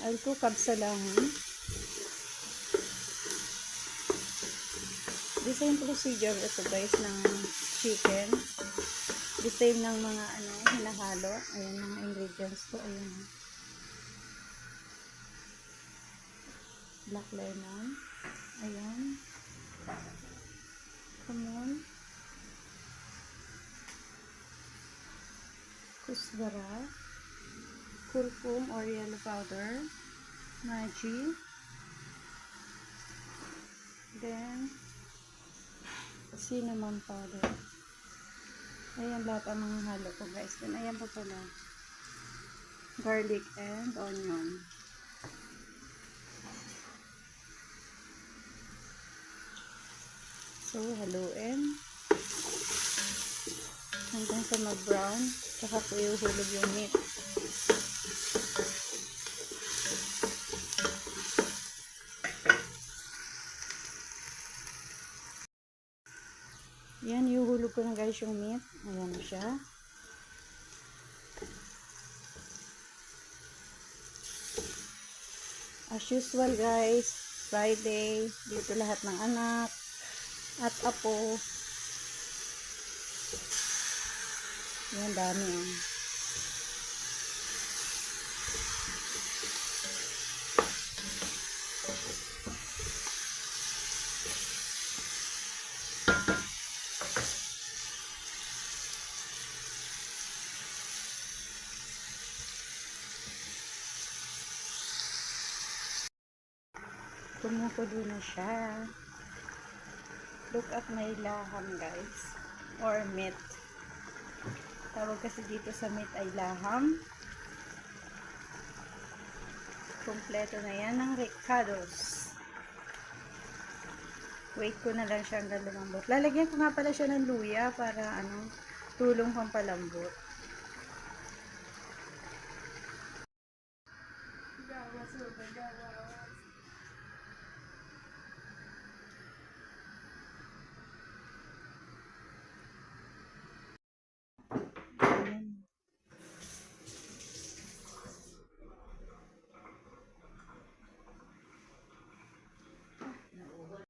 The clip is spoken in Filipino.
Alko kabsalangan. The same procedure ito guys ng chicken. The same ng mga hinahalo. Ayan mga ingredients ko. Ayan. Black lemon. Ayan. Kamon. Kusbara. Kurkum or yellow powder. Maji. Then, cinnamon powder. Ayan lahat ang mga halo ko guys. Then, ayan po pala. Garlic and onion. So, haluin. Hanggang sa mag-brown. Tsaka po ihulog yung meat. Yan, ihulog ko na guys yung meat. Ayan na siya. As usual guys, Friday, dito lahat ng anak at apo. Yan, dami oh. Kumukulo na siya. Look at my laham guys. Or meat. Tawag kasi dito sa meat ay laham. Kompleto na yan ng ricados. Wait ko na lang siya hanggang lumambot. Lalagyan ko nga pala siya ng luya para tulong pampalambot. Gawa, super gawa.